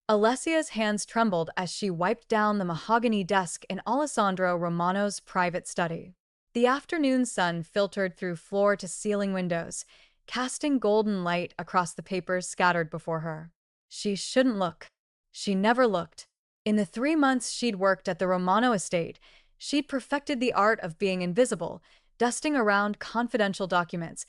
Alessia's hands trembled as she wiped down the mahogany desk in Alessandro Romano's private study. The afternoon sun filtered through floor-to-ceiling windows, casting golden light across the papers scattered before her. She shouldn't look. She never looked. In the 3 months she'd worked at the Romano estate, she'd perfected the art of being invisible, dusting around confidential documents,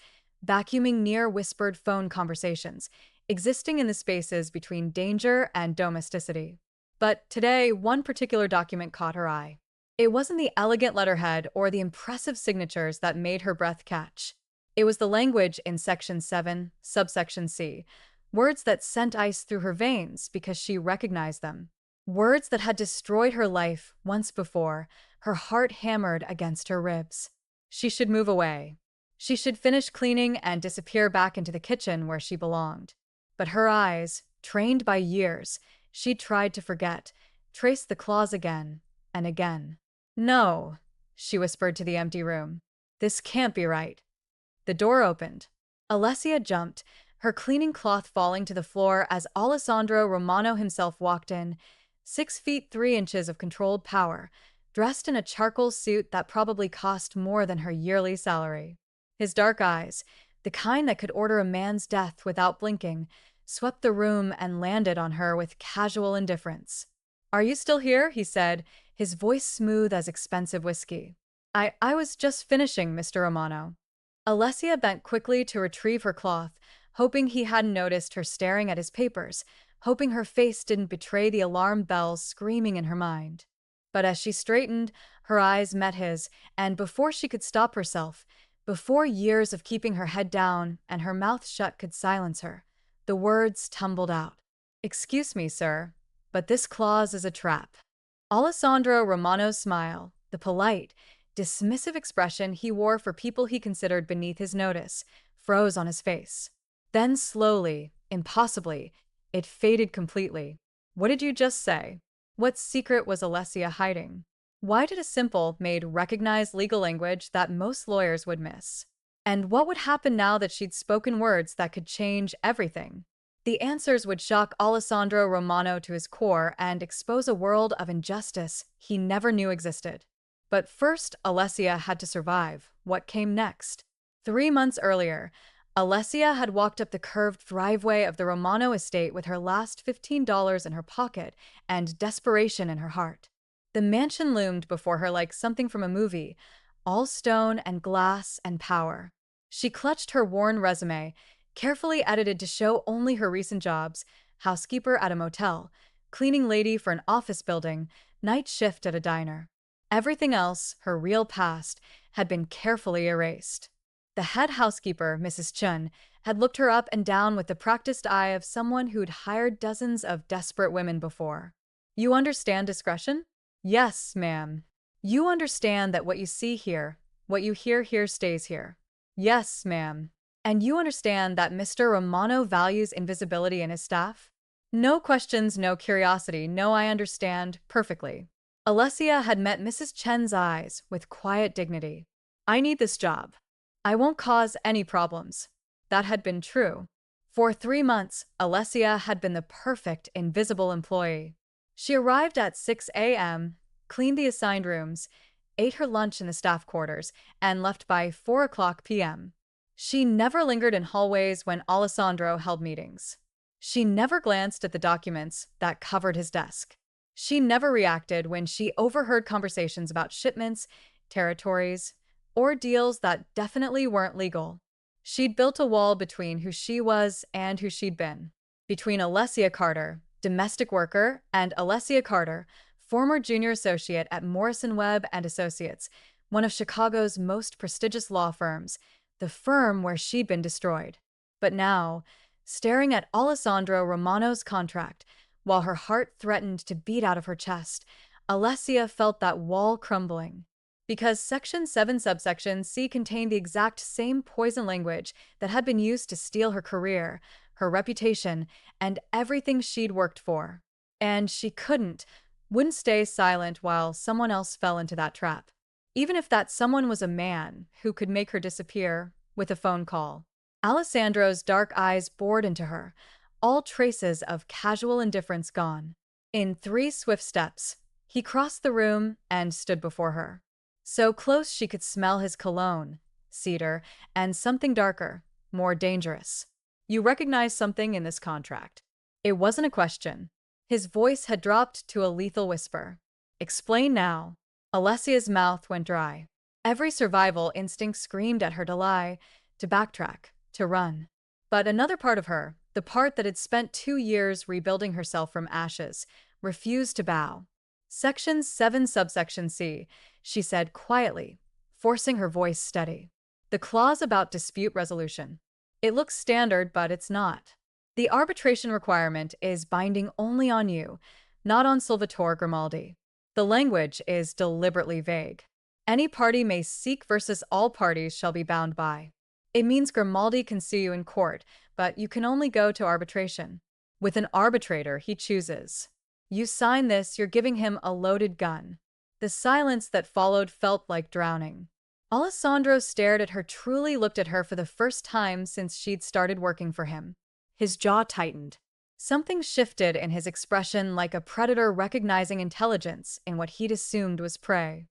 vacuuming near-whispered phone conversations, existing in the spaces between danger and domesticity. But today, one particular document caught her eye. It wasn't the elegant letterhead or the impressive signatures that made her breath catch. It was the language in Section 7, subsection C, words that sent ice through her veins because she recognized them. Words that had destroyed her life once before, her heart hammered against her ribs. She should move away. She should finish cleaning and disappear back into the kitchen where she belonged. But her eyes, trained by years, she tried to forget, traced the claws again and again. "No," she whispered to the empty room. "This can't be right." The door opened. Alessia jumped, her cleaning cloth falling to the floor as Alessandro Romano himself walked in, 6 feet 3 inches of controlled power, dressed in a charcoal suit that probably cost more than her yearly salary. His dark eyes, the kind that could order a man's death without blinking, swept the room and landed on her with casual indifference. "Are you still here?" he said, his voice smooth as expensive whiskey. I was just finishing, Mr. Romano." Alessia bent quickly to retrieve her cloth, hoping he hadn't noticed her staring at his papers, hoping her face didn't betray the alarm bells screaming in her mind. But as she straightened, her eyes met his, and before she could stop herself, before years of keeping her head down and her mouth shut could silence her, the words tumbled out. "Excuse me, sir, but this clause is a trap." Alessandro Romano's smile, the polite, dismissive expression he wore for people he considered beneath his notice, froze on his face. Then slowly, impossibly, it faded completely. What did you just say? What secret was Alessia hiding? Why did a simple Maid recognize legal language that most lawyers would miss? And what would happen now that she'd spoken words that could change everything? The answers would shock Alessandro Romano to his core and expose a world of injustice he never knew existed. But first, Alessia had to survive. What came next? 3 months earlier, Alessia had walked up the curved driveway of the Romano estate with her last $15 in her pocket and desperation in her heart. The mansion loomed before her like something from a movie, all stone and glass and power. She clutched her worn resume, carefully edited to show only her recent jobs: housekeeper at a motel, cleaning lady for an office building, night shift at a diner. Everything else, her real past, had been carefully erased. The head housekeeper, Mrs. Chun, had looked her up and down with the practiced eye of someone who'd hired dozens of desperate women before. "You understand discretion?" "Yes, ma'am." "You understand that what you see here, what you hear here stays here?" "Yes, ma'am." "And you understand that Mr. Romano values invisibility in his staff?" "No questions, no curiosity, no, I understand perfectly." Alessia had met Mrs. Chen's eyes with quiet dignity. "I need this job. I won't cause any problems." That had been true. For 3 months, Alessia had been the perfect invisible employee. She arrived at 6 a.m., cleaned the assigned rooms, ate her lunch in the staff quarters, and left by 4 p.m. She never lingered in hallways when Alessandro held meetings. She never glanced at the documents that covered his desk. She never reacted when she overheard conversations about shipments, territories, or deals that definitely weren't legal. She'd built a wall between who she was and who she'd been. Between Alessia Carter, domestic worker, and Alessia Carter, former junior associate at Morrison Webb and Associates, one of Chicago's most prestigious law firms, the firm where she'd been destroyed. But now, staring at Alessandro Romano's contract, while her heart threatened to beat out of her chest, Alessia felt that wall crumbling. Because Section 7 subsection C contained the exact same poison language that had been used to steal her career, her reputation, and everything she'd worked for. And she wouldn't stay silent while someone else fell into that trap. Even if that someone was a man who could make her disappear with a phone call. Alessandro's dark eyes bored into her, all traces of casual indifference gone. In 3 swift steps, he crossed the room and stood before her. So close she could smell his cologne, cedar, and something darker, more dangerous. You recognize something in this contract. It wasn't a question. His voice had dropped to a lethal whisper. Explain now. Alessia's mouth went dry. Every survival instinct screamed at her to lie, to backtrack, to run. But another part of her, the part that had spent 2 years rebuilding herself from ashes, refused to bow. Section 7 subsection C, she said quietly, forcing her voice steady. The clause about dispute resolution. It looks standard, but it's not. The arbitration requirement is binding only on you, not on Salvatore Grimaldi. The language is deliberately vague. Any party may seek versus all parties shall be bound by. It means Grimaldi can sue you in court, but you can only go to arbitration. With an arbitrator, he chooses. You sign this, you're giving him a loaded gun. The silence that followed felt like drowning. Alessandro stared at her, truly looked at her for the first time since she'd started working for him. His jaw tightened. Something shifted in his expression, like a predator recognizing intelligence in what he'd assumed was prey.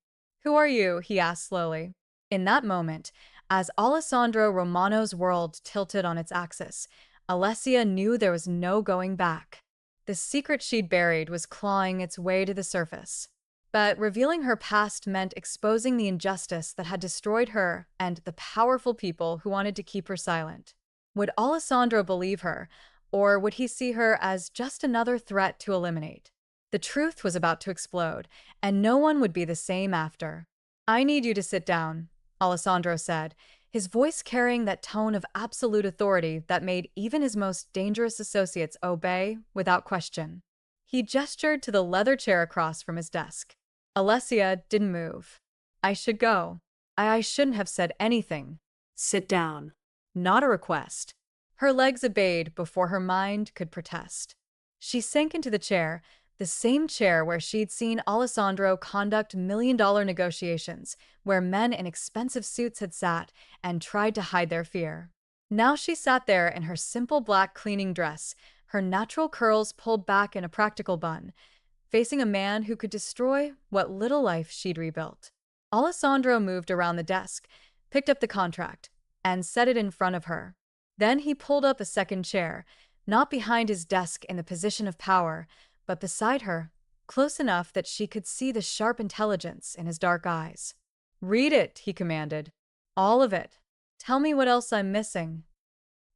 Who are you? He asked slowly. In that moment, as Alessandro Romano's world tilted on its axis, Alessia knew there was no going back. The secret she'd buried was clawing its way to the surface. But revealing her past meant exposing the injustice that had destroyed her and the powerful people who wanted to keep her silent. Would Alessandro believe her, or would he see her as just another threat to eliminate? The truth was about to explode, and no one would be the same after. I need you to sit down, Alessandro said, his voice carrying that tone of absolute authority that made even his most dangerous associates obey without question. He gestured to the leather chair across from his desk. Alessia didn't move. I should go. I shouldn't have said anything. Sit down. Not a request. Her legs obeyed before her mind could protest. She sank into the chair, the same chair where she'd seen Alessandro conduct million-dollar negotiations, where men in expensive suits had sat and tried to hide their fear. Now she sat there in her simple black cleaning dress, her natural curls pulled back in a practical bun, facing a man who could destroy what little life she'd rebuilt. Alessandro moved around the desk, picked up the contract, and set it in front of her. Then he pulled up a second chair, not behind his desk in the position of power, but beside her, close enough that she could see the sharp intelligence in his dark eyes. Read it, he commanded. All of it. Tell me what else I'm missing.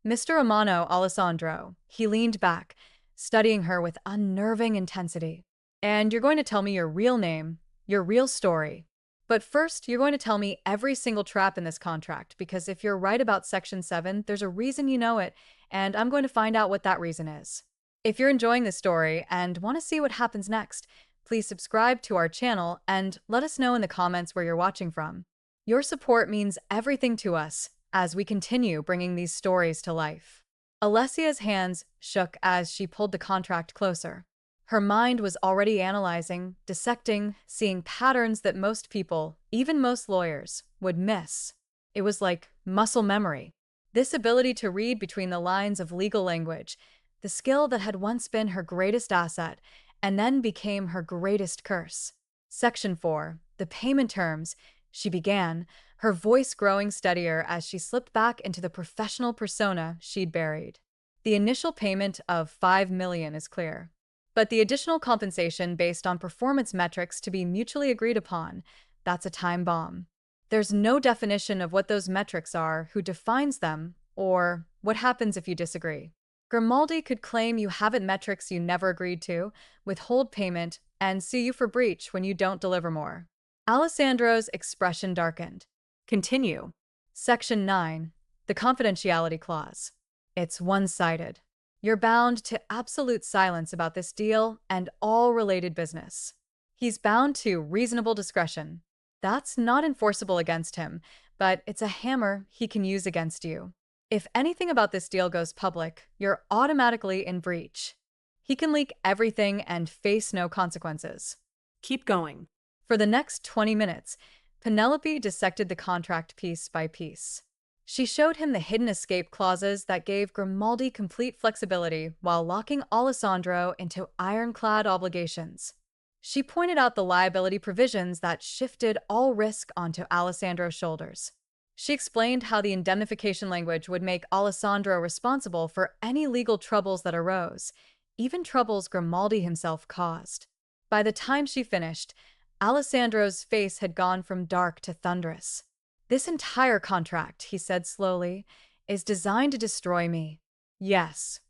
Mr. Romano, Alessandro, he leaned back, studying her with unnerving intensity. And you're going to tell me your real name, your real story. But first, you're going to tell me every single trap in this contract, because if you're right about Section 7, there's a reason you know it, and I'm going to find out what that reason is. If you're enjoying this story and want to see what happens next, please subscribe to our channel and let us know in the comments where you're watching from. Your support means everything to us as we continue bringing these stories to life. Alessia's hands shook as she pulled the contract closer. Her mind was already analyzing, dissecting, seeing patterns that most people, even most lawyers, would miss. It was like muscle memory. This ability to read between the lines of legal language, the skill that had once been her greatest asset and then became her greatest curse. Section 4, the payment terms, she began, her voice growing steadier as she slipped back into the professional persona she'd buried. The initial payment of $5 million is clear, but the additional compensation based on performance metrics to be mutually agreed upon, that's a time bomb. There's no definition of what those metrics are, who defines them, or what happens if you disagree. Grimaldi could claim you haven't metrics you never agreed to, withhold payment, and sue you for breach when you don't deliver more. Alessandro's expression darkened. Continue. Section 9. The confidentiality clause. It's one-sided. You're bound to absolute silence about this deal and all related business. He's bound to reasonable discretion. That's not enforceable against him, but it's a hammer he can use against you. If anything about this deal goes public, you're automatically in breach. He can leak everything and face no consequences. Keep going. For the next 20 minutes, Penelope dissected the contract piece by piece. She showed him the hidden escape clauses that gave Grimaldi complete flexibility while locking Alessandro into ironclad obligations. She pointed out the liability provisions that shifted all risk onto Alessandro's shoulders. She explained how the indemnification language would make Alessandro responsible for any legal troubles that arose, even troubles Grimaldi himself caused. By the time she finished, Alessandro's face had gone from dark to thunderous. "This entire contract," he said slowly, "is designed to destroy me." "Yes."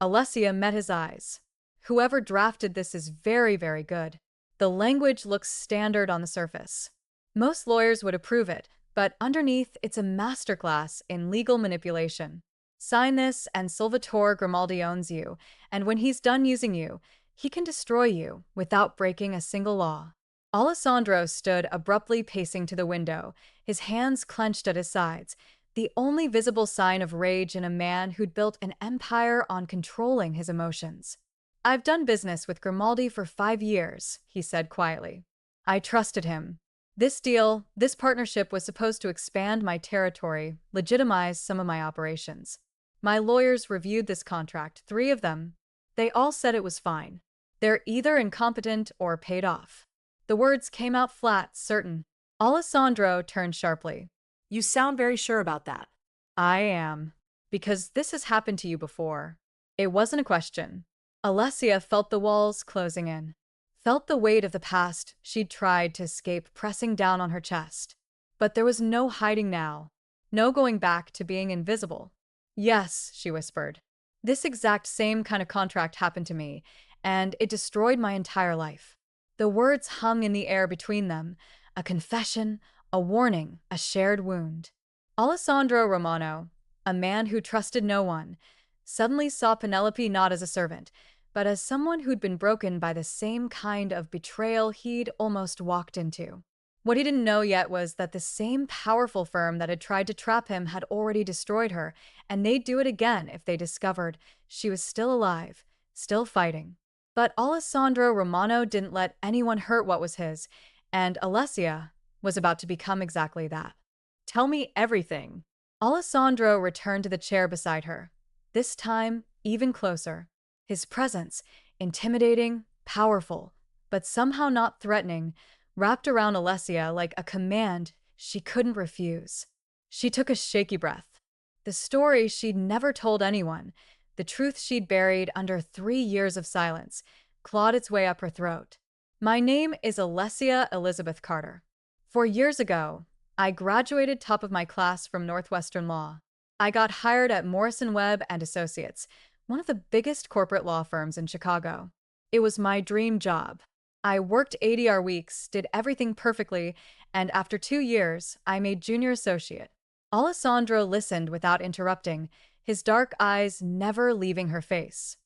Alessia met his eyes. "Whoever drafted this is very, very good. The language looks standard on the surface. Most lawyers would approve it, but underneath it's a masterclass in legal manipulation. Sign this and Salvatore Grimaldi owns you, and when he's done using you, he can destroy you without breaking a single law." Alessandro stood abruptly pacing to the window, his hands clenched at his sides, the only visible sign of rage in a man who'd built an empire on controlling his emotions. "I've done business with Grimaldi for 5 years," he said quietly. "I trusted him. This deal, this partnership was supposed to expand my territory, legitimize some of my operations. My lawyers reviewed this contract, 3 of them. They all said it was fine. They're either incompetent or paid off." The words came out flat, certain. Alessandro turned sharply. You sound very sure about that. "I am. Because this has happened to you before." It wasn't a question. Alessia felt the walls closing in. Felt the weight of the past she'd tried to escape pressing down on her chest. But there was no hiding now. No going back to being invisible. "Yes," she whispered. "This exact same kind of contract happened to me, and it destroyed my entire life." The words hung in the air between them, a confession, a warning, a shared wound. Alessandro Romano, a man who trusted no one, suddenly saw Penelope not as a servant, but as someone who'd been broken by the same kind of betrayal he'd almost walked into. What he didn't know yet was that the same powerful firm that had tried to trap him had already destroyed her, and they'd do it again if they discovered she was still alive, still fighting. But Alessandro Romano didn't let anyone hurt what was his, and Alessia was about to become exactly that. "Tell me everything." Alessandro returned to the chair beside her, this time even closer. His presence, intimidating, powerful, but somehow not threatening, wrapped around Alessia like a command she couldn't refuse. She took a shaky breath. The story she'd never told anyone, the truth she'd buried under 3 years of silence, clawed its way up her throat. "My name is Alessia Elizabeth Carter. 4 years ago, I graduated top of my class from Northwestern Law. I got hired at Morrison Webb and Associates, one of the biggest corporate law firms in Chicago. It was my dream job. I worked 80-hour weeks, did everything perfectly, and after 2 years, I made junior associate." Alessandro listened without interrupting, his dark eyes never leaving her face.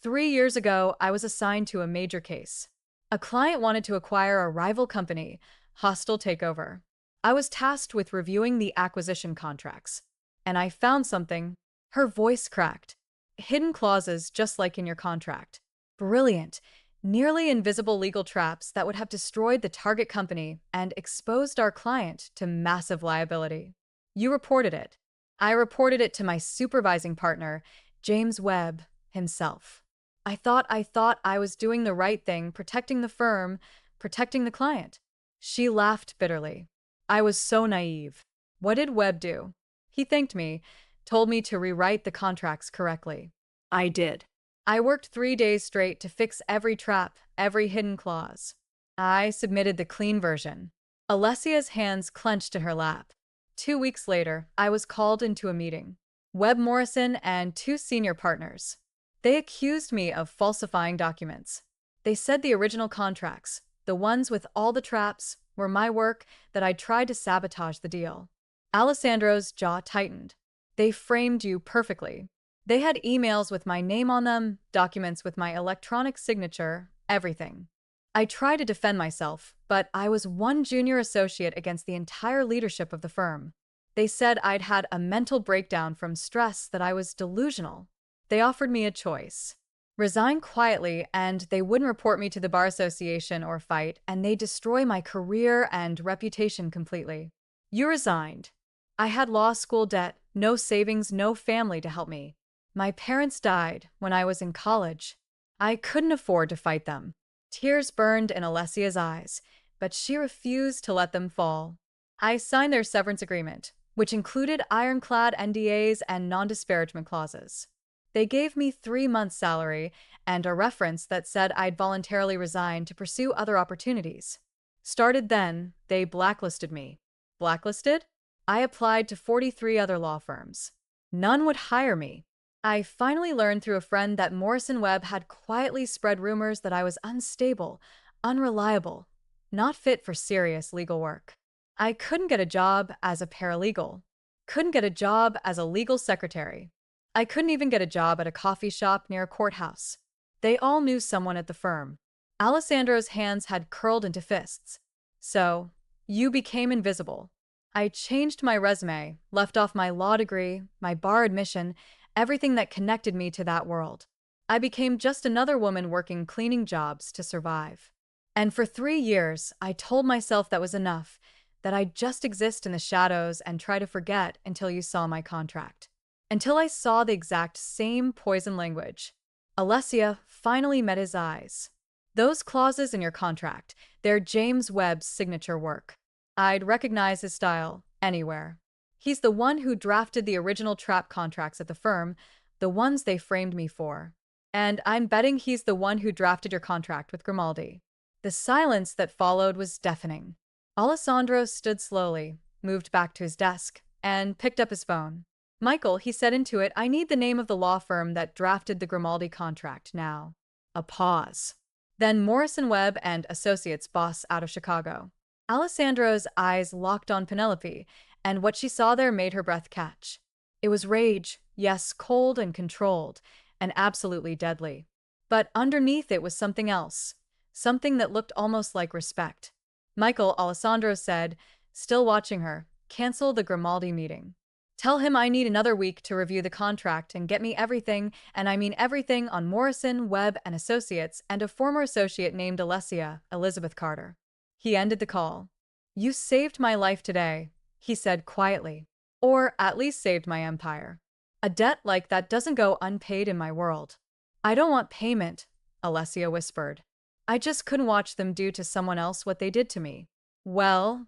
3 years ago, I was assigned to a major case. A client wanted to acquire a rival company, hostile takeover. I was tasked with reviewing the acquisition contracts. And I found something. Her voice cracked. "Hidden clauses just like in your contract. Brilliant, nearly invisible legal traps that would have destroyed the target company and exposed our client to massive liability. You reported it. I reported it to my supervising partner, James Webb, himself. I thought I was doing the right thing, protecting the firm, protecting the client." She laughed bitterly. "I was so naive. What did Webb do?" "He thanked me, told me to rewrite the contracts correctly." I did. "I worked 3 days straight to fix every trap, every hidden clause. I submitted the clean version." Alessia's hands clenched in her lap. 2 weeks later, I was called into a meeting. Webb Morrison and 2 senior partners. They accused me of falsifying documents. They said the original contracts, the ones with all the traps, were my work, that I'd tried to sabotage the deal. Alessandro's jaw tightened. "They framed you perfectly. They had emails with my name on them, documents with my electronic signature, everything. I tried to defend myself, but I was one junior associate against the entire leadership of the firm. They said I'd had a mental breakdown from stress, that I was delusional. They offered me a choice. Resign quietly, and they wouldn't report me to the Bar Association or fight, and they'd destroy my career and reputation completely. You resigned." I had law school debt, no savings, no family to help me. My parents died when I was in college. I couldn't afford to fight them. Tears burned in Alessia's eyes, but she refused to let them fall. I signed their severance agreement, which included ironclad NDAs and non-disparagement clauses. They gave me 3 months' salary and a reference that said I'd voluntarily resign to pursue other opportunities. Started then, they blacklisted me. Blacklisted? I applied to 43 other law firms. None would hire me. I finally learned through a friend that Morrison Webb had quietly spread rumors that I was unstable, unreliable, not fit for serious legal work. I couldn't get a job as a paralegal, couldn't get a job as a legal secretary. I couldn't even get a job at a coffee shop near a courthouse. They all knew someone at the firm. Alessandro's hands had curled into fists. So, you became invisible. I changed my resume, left off my law degree, my bar admission, everything that connected me to that world. I became just another woman working cleaning jobs to survive. And for 3 years, I told myself that was enough, that I'd just exist in the shadows and try to forget until you saw my contract. Until I saw the exact same poison language. Alessia finally met his eyes. Those clauses in your contract, they're James Webb's signature work. I'd recognize his style anywhere. He's the one who drafted the original trap contracts at the firm, the ones they framed me for. And I'm betting he's the one who drafted your contract with Grimaldi. The silence that followed was deafening. Alessandro stood slowly, moved back to his desk, and picked up his phone. Michael, he said into it, I need the name of the law firm that drafted the Grimaldi contract now. A pause. Then Morrison Webb and Associates boss out of Chicago. Alessandro's eyes locked on Penelope, and what she saw there made her breath catch. It was rage, yes, cold and controlled, and absolutely deadly. But underneath it was something else, something that looked almost like respect. Michael, Alessandro said, still watching her, cancel the Grimaldi meeting. Tell him I need another week to review the contract and get me everything, and I mean everything, on Morrison, Webb, and Associates, and a former associate named Alessia, Elizabeth Carter. He ended the call. You saved my life today, he said quietly. Or at least saved my empire. A debt like that doesn't go unpaid in my world. I don't want payment, Alessia whispered. I just couldn't watch them do to someone else what they did to me. Well,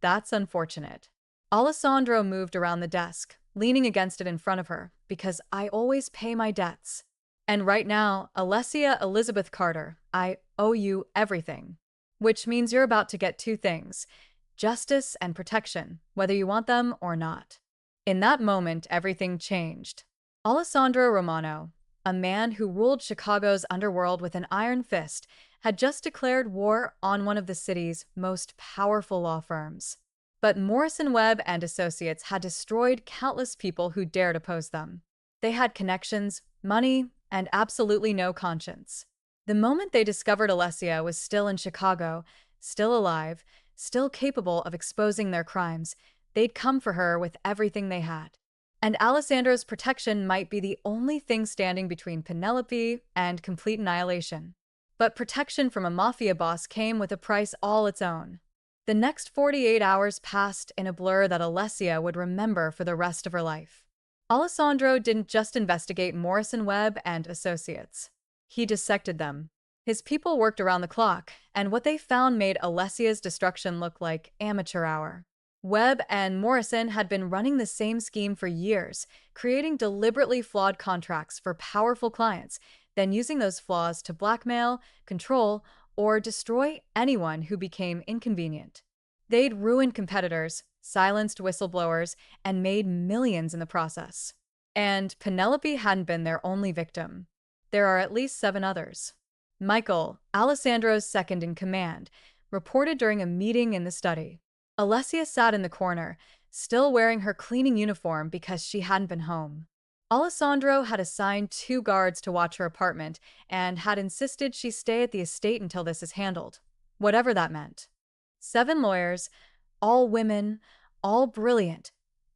that's unfortunate. Alessandro moved around the desk, leaning against it in front of her, because I always pay my debts. And right now, Alessia Elizabeth Carter, I owe you everything. Which means you're about to get two things: justice and protection, whether you want them or not. In that moment, everything changed. Alessandro Romano, a man who ruled Chicago's underworld with an iron fist, had just declared war on one of the city's most powerful law firms. But Morrison Webb and Associates had destroyed countless people who dared oppose them. They had connections, money, and absolutely no conscience. The moment they discovered Alessia was still in Chicago, still alive, still capable of exposing their crimes, they'd come for her with everything they had. And Alessandro's protection might be the only thing standing between Penelope and complete annihilation. But protection from a mafia boss came with a price all its own. The next 48 hours passed in a blur that Alessia would remember for the rest of her life. Alessandro didn't just investigate Morrison Webb and Associates. He dissected them. His people worked around the clock, and what they found made Alessia's destruction look like amateur hour. Webb and Morrison had been running the same scheme for years, creating deliberately flawed contracts for powerful clients, then using those flaws to blackmail, control, or destroy anyone who became inconvenient. They'd ruined competitors, silenced whistleblowers, and made millions in the process. And Penelope hadn't been their only victim. There are at least 7 others. Michael, Alessandro's second in command, reported during a meeting in the study. Alessia sat in the corner, still wearing her cleaning uniform because she hadn't been home. Alessandro had assigned 2 guards to watch her apartment and had insisted she stay at the estate until this is handled, whatever that meant. 7 lawyers, all women, all brilliant,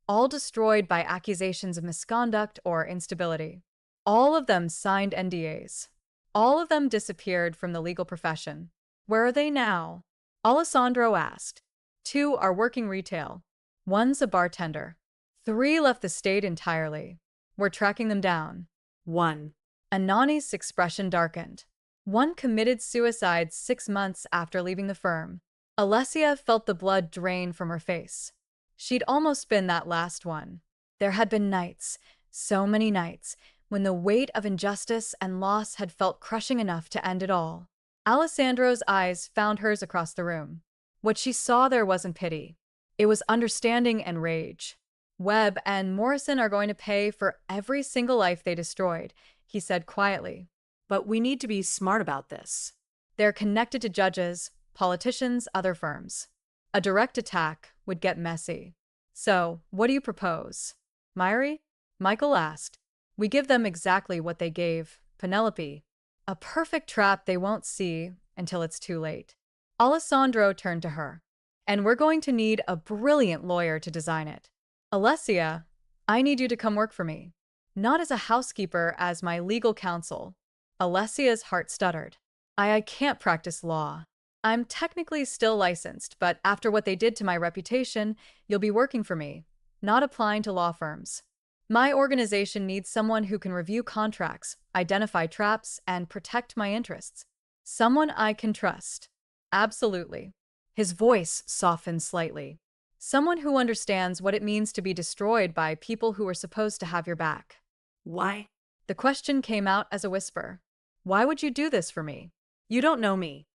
all destroyed by accusations of misconduct or instability. All of them signed NDAs. All of them disappeared from the legal profession. Where are they now? Alessandro asked. 2 are working retail. One's a bartender. 3 left the state entirely. We're tracking them down. 1. Anani's expression darkened. 1 committed suicide 6 months after leaving the firm. Alessia felt the blood drain from her face. She'd almost been that last one. There had been nights, so many nights, when the weight of injustice and loss had felt crushing enough to end it all. Alessandro's eyes found hers across the room. What she saw there wasn't pity. It was understanding and rage. Webb and Morrison are going to pay for every single life they destroyed, he said quietly. But we need to be smart about this. They're connected to judges, politicians, other firms. A direct attack would get messy. So, what do you propose? Myri? Michael asked. We give them exactly what they gave Penelope. A perfect trap they won't see until it's too late. Alessandro turned to her. And we're going to need a brilliant lawyer to design it. Alessia, I need you to come work for me. Not as a housekeeper, as my legal counsel. Alessia's heart stuttered. I can't practice law. I'm technically still licensed, but after what they did to my reputation, you'll be working for me, not applying to law firms. My organization needs someone who can review contracts, identify traps, and protect my interests. Someone I can trust. Absolutely. His voice softened slightly. Someone who understands what it means to be destroyed by people who are supposed to have your back. Why? The question came out as a whisper. Why would you do this for me? You don't know me.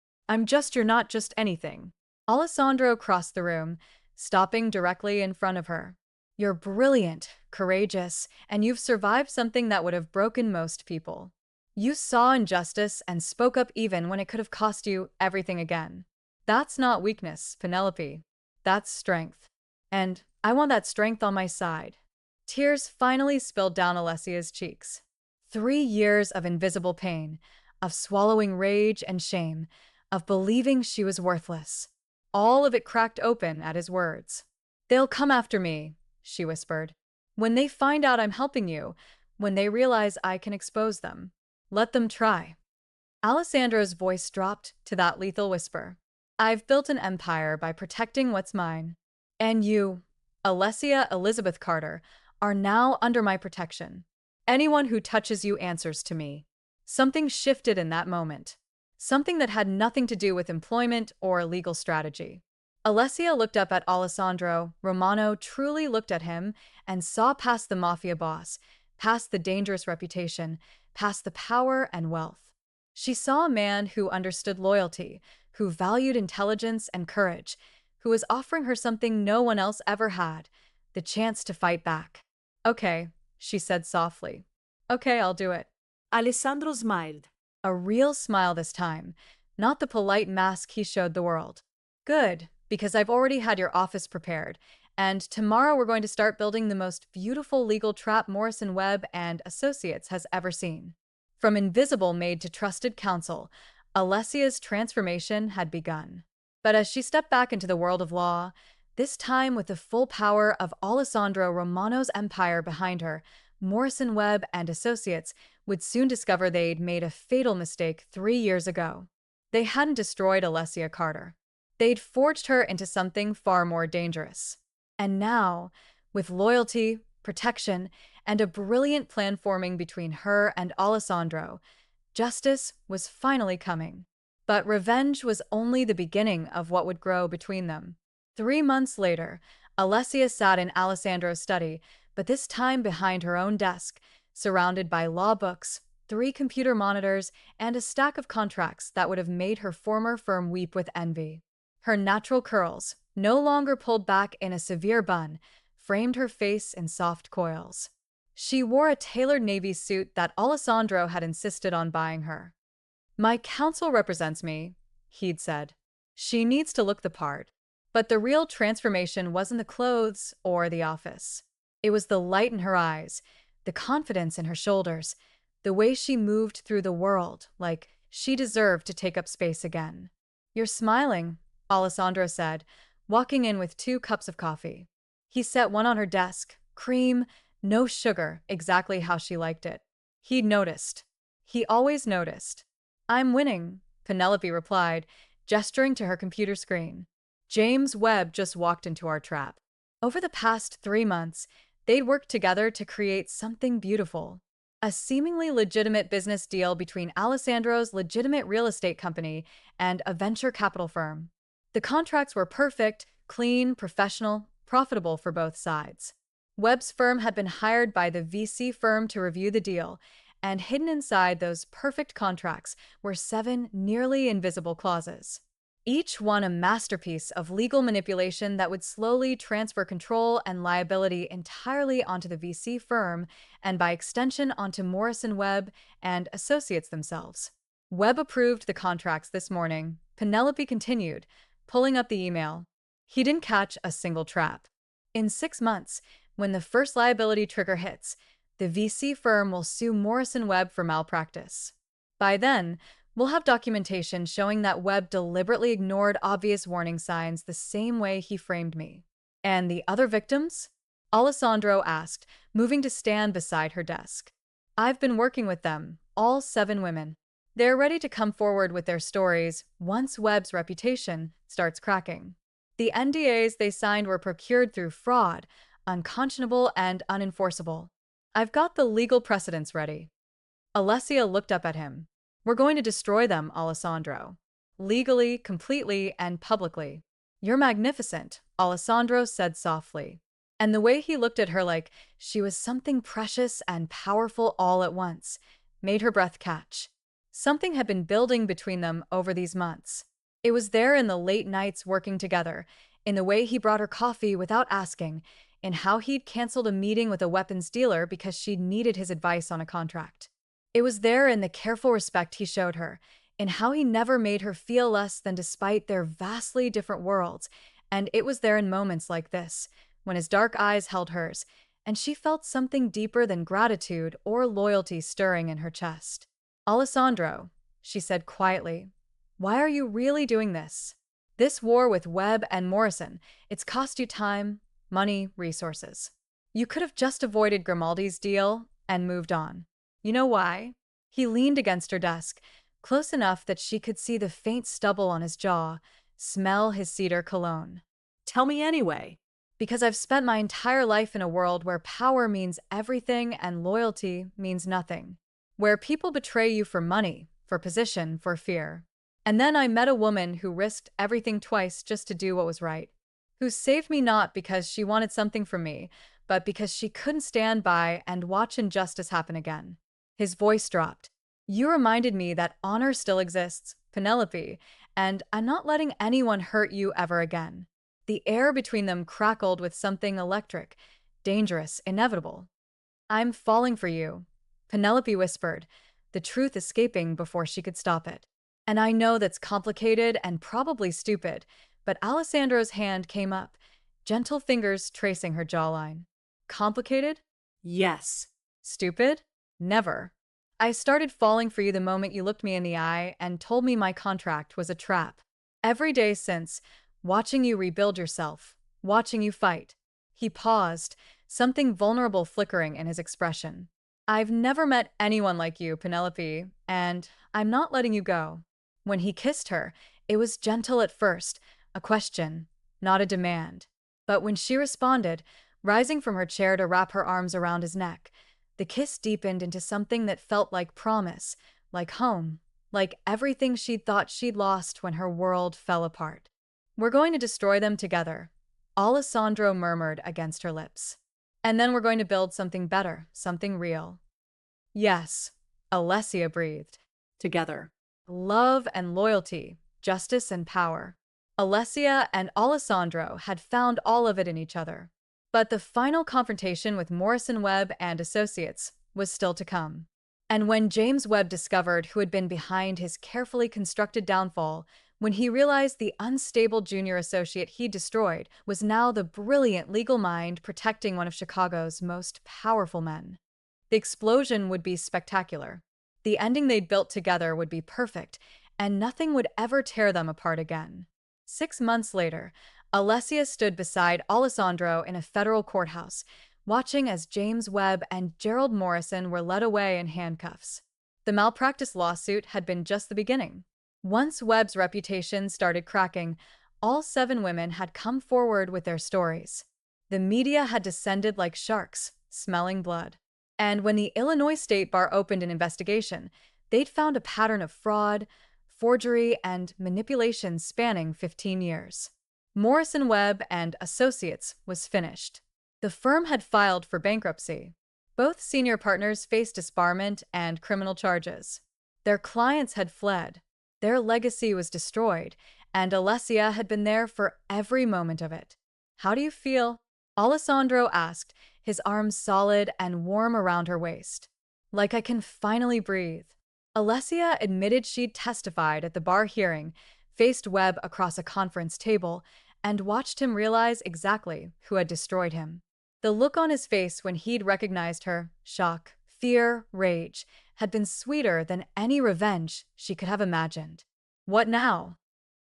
You're not just anything. Alessandro crossed the room, stopping directly in front of her. You're brilliant, courageous, and you've survived something that would have broken most people. You saw injustice and spoke up even when it could have cost you everything again. That's not weakness, Penelope. That's strength. And I want that strength on my side. Tears finally spilled down Alessia's cheeks. 3 years of invisible pain, of swallowing rage and shame, of believing she was worthless. All of it cracked open at his words. They'll come after me, she whispered. When they find out I'm helping you, when they realize I can expose them, let them try. Alessandro's voice dropped to that lethal whisper. I've built an empire by protecting what's mine. And you, Alessia Elizabeth Carter, are now under my protection. Anyone who touches you answers to me. Something shifted in that moment. Something that had nothing to do with employment or legal strategy. Alessia looked up at Alessandro. Romano truly looked at him and saw past the Mafia boss, past the dangerous reputation, past the power and wealth. She saw a man who understood loyalty, who valued intelligence and courage, who was offering her something no one else ever had, the chance to fight back. Okay, she said softly. Okay, I'll do it. Alessandro smiled. A real smile this time, not the polite mask he showed the world. Good, because I've already had your office prepared, and tomorrow we're going to start building the most beautiful legal trap Morrison Webb and Associates has ever seen. From invisible maid to trusted counsel, Alessia's transformation had begun. But as she stepped back into the world of law, this time with the full power of Alessandro Romano's empire behind her, Morrison Webb and Associates would soon discover they'd made a fatal mistake 3 years ago. They hadn't destroyed Alessia Carter. They'd forged her into something far more dangerous. And now, with loyalty, protection, and a brilliant plan forming between her and Alessandro, justice was finally coming. But revenge was only the beginning of what would grow between them. 3 months later, Alessia sat in Alessandro's study, but this time behind her own desk, surrounded by law books, 3 computer monitors, and a stack of contracts that would have made her former firm weep with envy. Her natural curls, no longer pulled back in a severe bun, framed her face in soft coils. She wore a tailored navy suit that Alessandro had insisted on buying her. My counsel represents me, he'd said. She needs to look the part. But the real transformation wasn't the clothes or the office. It was the light in her eyes, the confidence in her shoulders, the way she moved through the world like she deserved to take up space again. You're smiling, Alessandro said, walking in with 2 cups of coffee. He set one on her desk, cream, no sugar, exactly how she liked it. He'd noticed. He always noticed. I'm winning, Penelope replied, gesturing to her computer screen. James Webb just walked into our trap. Over the past 3 months, they'd worked together to create something beautiful. A seemingly legitimate business deal between Alessandro's legitimate real estate company and a venture capital firm. The contracts were perfect, clean, professional, profitable for both sides. Webb's firm had been hired by the VC firm to review the deal, and hidden inside those perfect contracts were 7 nearly invisible clauses. Each one a masterpiece of legal manipulation that would slowly transfer control and liability entirely onto the VC firm and by extension onto Morrison Webb and associates themselves. Webb approved the contracts this morning, Penelope continued, pulling up the email. He didn't catch a single trap. In 6 months, when the first liability trigger hits, the VC firm will sue Morrison Webb for malpractice. By then, we'll have documentation showing that Webb deliberately ignored obvious warning signs the same way he framed me. And the other victims? Alessandro asked, moving to stand beside her desk. I've been working with them, all 7 women. They're ready to come forward with their stories once Webb's reputation starts cracking. The NDAs they signed were procured through fraud, unconscionable and unenforceable. I've got the legal precedents ready. Alessia looked up at him. We're going to destroy them, Alessandro. Legally, completely, and publicly. You're magnificent, Alessandro said softly. And the way he looked at her like she was something precious and powerful all at once made her breath catch. Something had been building between them over these months. It was there in the late nights working together, in the way he brought her coffee without asking, in how he'd canceled a meeting with a weapons dealer because she'd needed his advice on a contract. It was there in the careful respect he showed her, in how he never made her feel less than despite their vastly different worlds, and it was there in moments like this, when his dark eyes held hers, and she felt something deeper than gratitude or loyalty stirring in her chest. Alessandro, she said quietly, why are you really doing this? This war with Webb and Morrison, it's cost you time, money, resources. You could have just avoided Grimaldi's deal and moved on. You know why? He leaned against her desk, close enough that she could see the faint stubble on his jaw, smell his cedar cologne. Tell me anyway. Because I've spent my entire life in a world where power means everything and loyalty means nothing. Where people betray you for money, for position, for fear. And then I met a woman who risked everything twice just to do what was right. Who saved me not because she wanted something from me, but because she couldn't stand by and watch injustice happen again. His voice dropped. You reminded me that honor still exists, Penelope, and I'm not letting anyone hurt you ever again. The air between them crackled with something electric, dangerous, inevitable. I'm falling for you, Penelope whispered, the truth escaping before she could stop it. And I know that's complicated and probably stupid, but Alessandro's hand came up, gentle fingers tracing her jawline. Complicated? Yes. Stupid? Never. I started falling for you the moment you looked me in the eye and told me my contract was a trap. Every day since, watching you rebuild yourself, watching you fight. He paused, something vulnerable flickering in his expression. I've never met anyone like you, Penelope, and I'm not letting you go. When he kissed her, it was gentle at first, a question, not a demand. But when she responded, rising from her chair to wrap her arms around his neck, the kiss deepened into something that felt like promise, like home, like everything she'd thought she'd lost when her world fell apart. We're going to destroy them together, Alessandro murmured against her lips. And then we're going to build something better, something real. Yes, Alessia breathed. Together. Love and loyalty, justice and power. Alessia and Alessandro had found all of it in each other. But the final confrontation with Morrison Webb and Associates was still to come. And when James Webb discovered who had been behind his carefully constructed downfall, when he realized the unstable junior associate he destroyed was now the brilliant legal mind protecting one of Chicago's most powerful men, the explosion would be spectacular. The ending they'd built together would be perfect, and nothing would ever tear them apart again. 6 months later, Alessia stood beside Alessandro in a federal courthouse, watching as James Webb and Gerald Morrison were led away in handcuffs. The malpractice lawsuit had been just the beginning. Once Webb's reputation started cracking, all 7 women had come forward with their stories. The media had descended like sharks, smelling blood. And when the Illinois State Bar opened an investigation, they'd found a pattern of fraud, forgery, and manipulation spanning 15 years. Morrison Webb and Associates was finished. The firm had filed for bankruptcy. Both senior partners faced disbarment and criminal charges. Their clients had fled. Their legacy was destroyed, and Alessia had been there for every moment of it. "How do you feel?" Alessandro asked, his arms solid and warm around her waist. "Like I can finally breathe." Alessia admitted she'd testified at the bar hearing, faced Webb across a conference table, and watched him realize exactly who had destroyed him. The look on his face when he'd recognized her, shock, fear, rage, had been sweeter than any revenge she could have imagined. "What now?"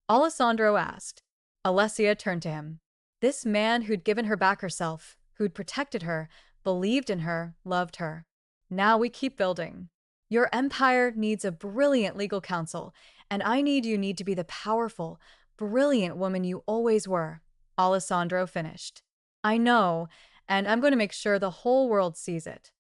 Alessandro asked. Alessia turned to him. This man who'd given her back herself, who'd protected her, believed in her, loved her. "Now we keep building. Your empire needs a brilliant legal counsel, and I need to be the powerful, brilliant woman you always were," Alessandro finished. "I know, and I'm going to make sure the whole world sees it."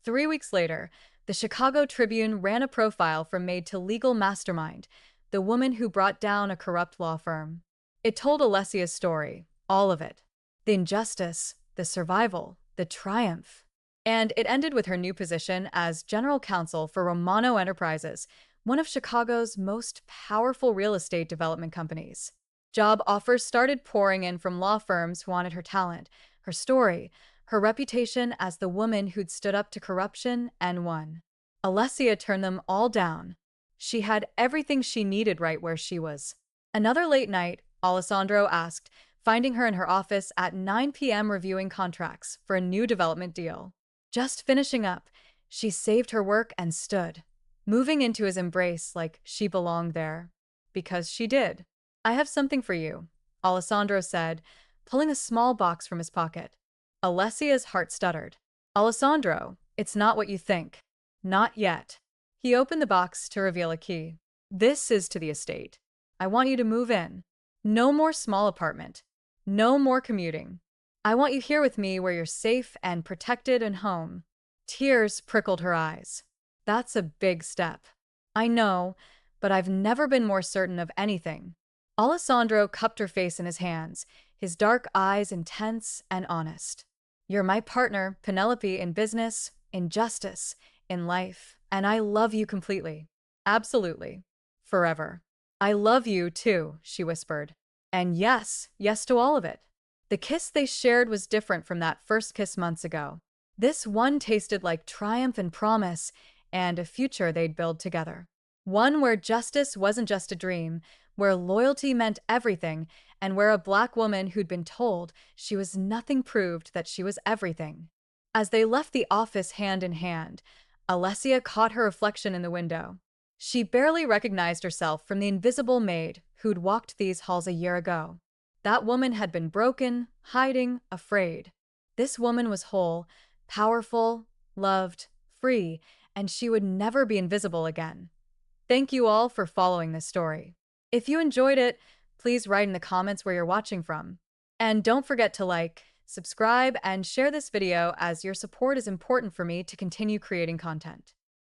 3 weeks later, the Chicago Tribune ran a profile from Maid to legal mastermind, the woman who brought down a corrupt law firm. It told Alessia's story, all of it. The injustice, the survival, the triumph. And it ended with her new position as general counsel for Romano Enterprises, one of Chicago's most powerful real estate development companies. Job offers started pouring in from law firms who wanted her talent, her story, her reputation as the woman who'd stood up to corruption and won. Alessia turned them all down. She had everything she needed right where she was. Another late night, Alessandro asked, finding her in her office at 9 p.m. reviewing contracts for a new development deal. Just finishing up, she saved her work and stood, moving into his embrace like she belonged there. Because she did. "I have something for you," Alessandro said, pulling a small box from his pocket. Alessia's heart stuttered. "Alessandro, it's not what you think." "Not yet." He opened the box to reveal a key. "This is to the estate. I want you to move in. No more small apartment. No more commuting. I want you here with me where you're safe and protected and home." Tears prickled her eyes. "That's a big step." "I know, but I've never been more certain of anything." Alessandro cupped her face in his hands, his dark eyes intense and honest. "You're my partner, Penelope, in business, in justice, in life, and I love you completely. Absolutely. Forever." "I love you, too," she whispered. And yes, yes to all of it. The kiss they shared was different from that first kiss months ago. This one tasted like triumph and promise, and a future they'd build together. One where justice wasn't just a dream, where loyalty meant everything, and where a Black woman who'd been told she was nothing proved that she was everything. As they left the office hand in hand, Alessia caught her reflection in the window. She barely recognized herself from the invisible maid who'd walked these halls a year ago. That woman had been broken, hiding, afraid. This woman was whole, powerful, loved, free, and she would never be invisible again. Thank you all for following this story. If you enjoyed it, please write in the comments where you're watching from. And don't forget to like, subscribe, and share this video as your support is important for me to continue creating content.